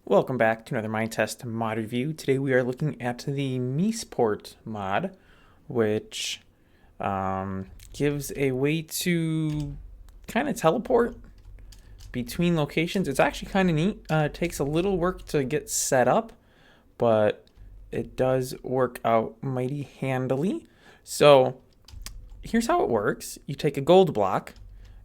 Welcome back to another Minetest mod review. Today we are looking at the Meseport mod, which gives a way to kind of teleport between locations. It's actually kind of neat. It takes a little work to get set up, but it does work out mighty handily. So here's how it works. You take a gold block,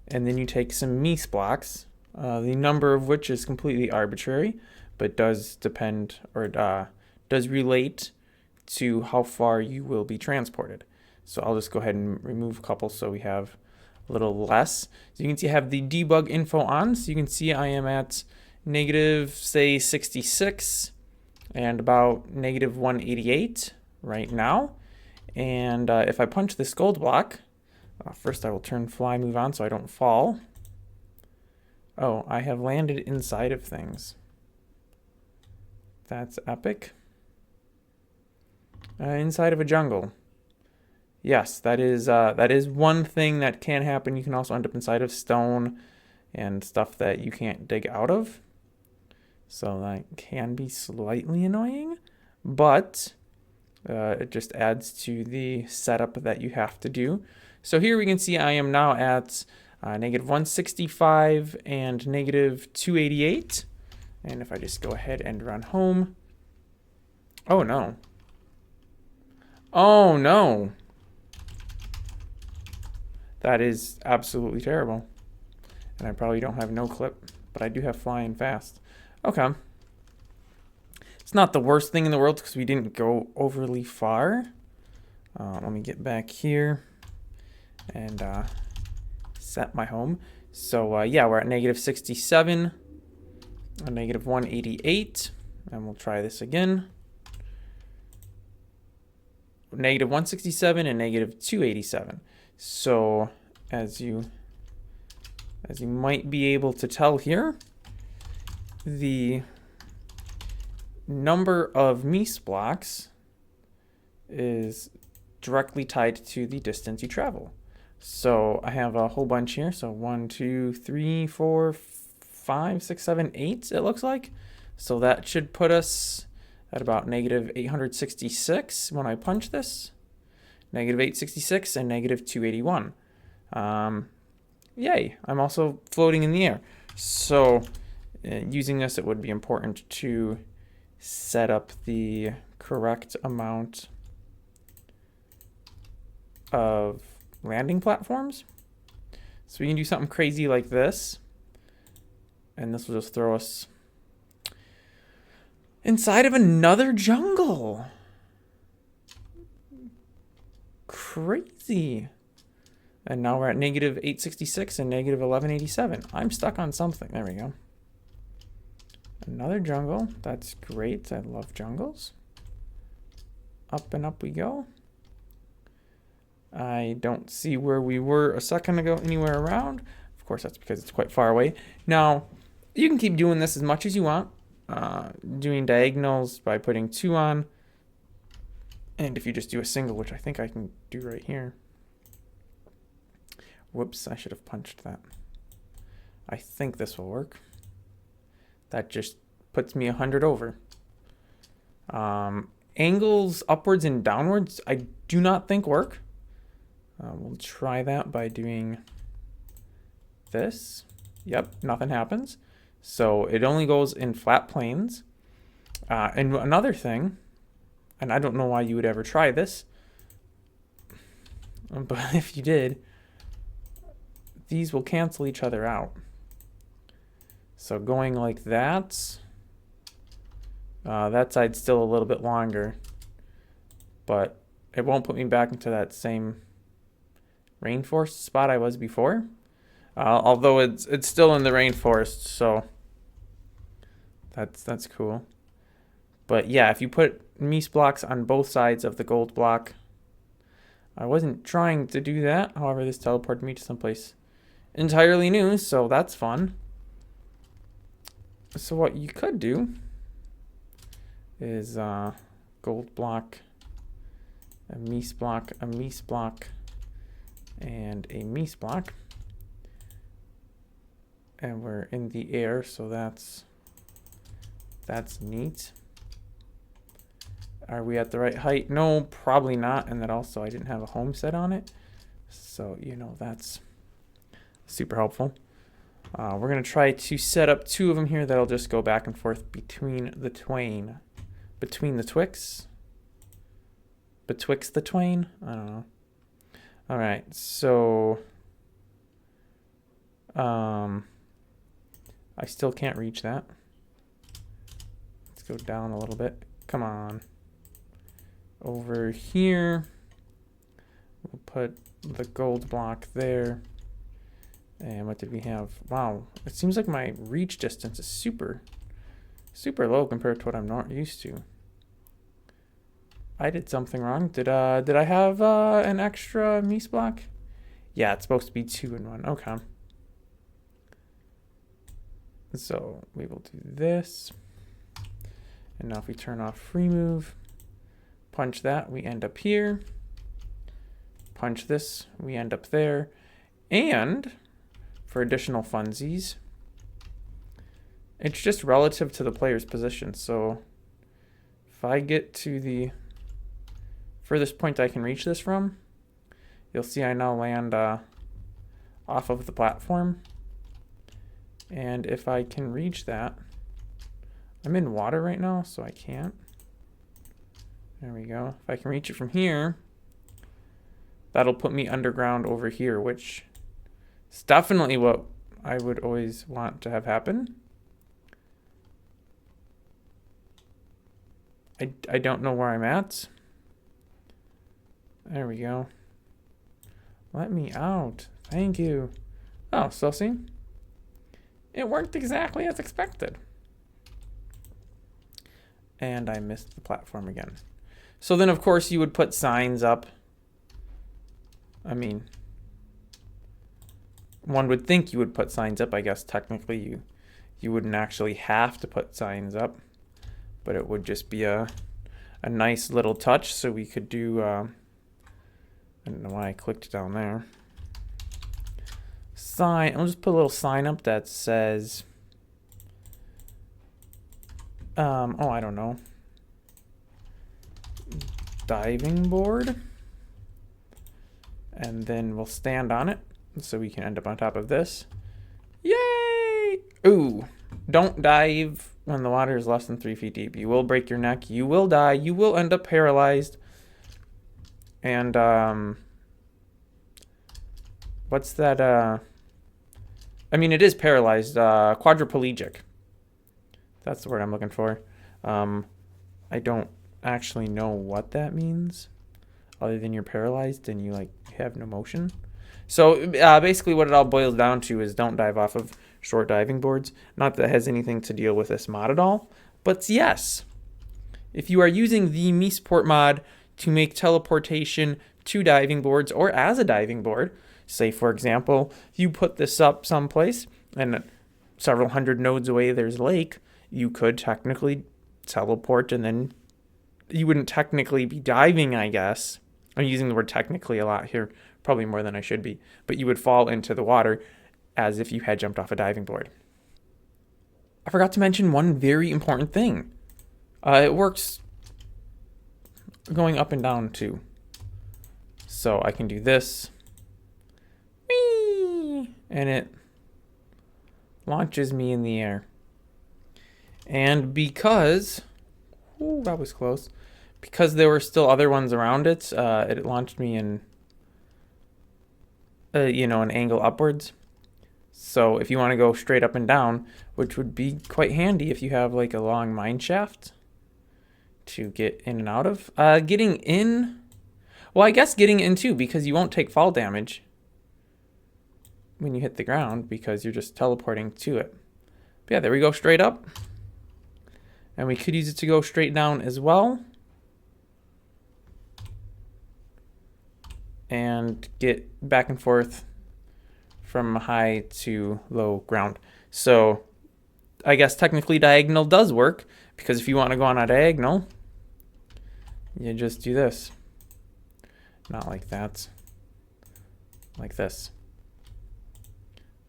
and then you take some mese blocks, the number of which is completely arbitrary, but does depend or does relate to how far you will be transported. So I'll just go ahead and remove a couple so we have a little less. So you can see I have the debug info on, so you can see I am at negative, say, 66 and about negative 188 right now. And if I punch this gold block, first I will turn fly move on so I don't fall. Oh, I have landed inside of things. That's epic. Inside of a jungle. Yes, that is one thing that can happen. You can also end up inside of stone and stuff that you can't dig out of. So that can be slightly annoying, but it just adds to the setup that you have to do. So here we can see I am now at negative 165 and negative 288. And if I just go ahead and run home. Oh no. Oh no. That is absolutely terrible. And I probably don't have no clip, but I do have flying fast. Okay. It's not the worst thing in the world because we didn't go overly far. Let me get back here and set my home. So yeah, we're at negative 67. A negative 188, and we'll try this again. Negative 167 and negative 287. So as you might be able to tell here, the number of mese blocks is directly tied to the distance you travel. So I have a whole bunch here. So 1, 2, 3, 4, 5, 6, 7, 8, it looks like. So that should put us at about negative 866 when I punch this. Negative 866 and negative 281. Yay, I'm also floating in the air. So using this, it would be important to set up the correct amount of landing platforms. So we can do something crazy like this. And this will just throw us inside of another jungle. Crazy. And now we're at negative 866 and negative 1187. I'm stuck on something. There we go. Another jungle. That's great. I love jungles. Up and up we go. I don't see where we were a second ago anywhere around. Of course, that's because it's quite far away. Now, you can keep doing this as much as you want, doing diagonals by putting 2 on, and if you just do a single, which I think I can do right here. Whoops, I should have punched that. I think this will work. That just puts me 100 over. Angles upwards and downwards, I do not think work. We'll try that by doing this. Yep, nothing happens. So it only goes in flat planes. And another thing, and I don't know why you would ever try this, but if you did, these will cancel each other out. So going like that, that side's still a little bit longer, but it won't put me back into that same rainforest spot I was before. Although it's still in the rainforest, so that's cool. But yeah, if you put mese blocks on both sides of the gold block, I wasn't trying to do that. However, this teleported me to someplace entirely new, so that's fun. So what you could do is gold block, a mese block, a mese block, and a mese block. And we're in the air, so that's That's neat. Are we at the right height? No, probably not. And then also I didn't have a home set on it. So, you know, that's super helpful. We're going to try to set up 2 of them here that'll just go back and forth between the twain. Between the Twix? Betwixt the twain? I don't know. All right, so I still can't reach that. Let's go down a little bit. Come on. Over here, we'll put the gold block there. And what did we have? Wow, it seems like my reach distance is super low compared to what I'm not used to. I did something wrong. Did I have an extra mese block? Yeah, it's supposed to be 2 in 1. Okay. So we will do this. And now if we turn off free move, punch that, we end up here. Punch this, we end up there. And for additional funsies, it's just relative to the player's position. So if I get to the furthest point I can reach this from, you'll see I now land off of the platform. And if I can reach that, I'm in water right now, so I can't. There we go. If I can reach it from here, that'll put me underground over here, which is definitely what I would always want to have happen. I don't know where I'm at. There we go. Let me out. Thank you. Oh, so see? It worked exactly as expected. And I missed the platform again. So then, of course, you would put signs up. I mean, one would think you would put signs up. I guess technically you wouldn't actually have to put signs up, but it would just be a nice little touch. So we could do, I don't know why I clicked down there. Sign, I'll just put a little sign up that says, oh, I don't know, diving board. And then we'll stand on it so we can end up on top of this. Yay! Ooh, don't dive when the water is less than 3 feet deep. You will break your neck. You will die. You will end up paralyzed. And, what's that, I mean, it is paralyzed, quadriplegic. That's the word I'm looking for. I don't actually know what that means, other than you're paralyzed and you, like, have no motion. So, basically what it all boils down to is don't dive off of short diving boards. Not that it has anything to deal with this mod at all, but yes, if you are using the Meseport mod to make teleportation to diving boards or as a diving board, say, for example, you put this up someplace and several hundred nodes away there's a lake, you could technically teleport and then you wouldn't technically be diving, I guess. I'm using the word technically a lot here, probably more than I should be, but you would fall into the water as if you had jumped off a diving board. I forgot to mention one very important thing. It works going up and down too. So I can do this. Whee! And it launches me in the air. And because, ooh, that was close. Because there were still other ones around it, it launched me in, an angle upwards. So if you want to go straight up and down, which would be quite handy if you have like a long mine shaft to get in and out of. Getting in, well, I guess getting in too, because you won't take fall damage when you hit the ground because you're just teleporting to it. But yeah, there we go, straight up. And we could use it to go straight down as well. And get back and forth from high to low ground. So I guess technically diagonal does work, because if you want to go on a diagonal, you just do this. Not like that. Like this.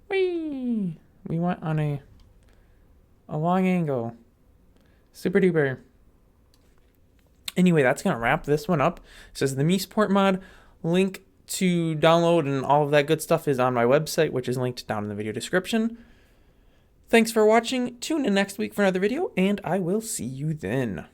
Whee! We went on a long angle. Super duper. Anyway, that's going to wrap this one up. It says the Meseport mod. Link to download and all of that good stuff is on my website, which is linked down in the video description. Thanks for watching. Tune in next week for another video, and I will see you then.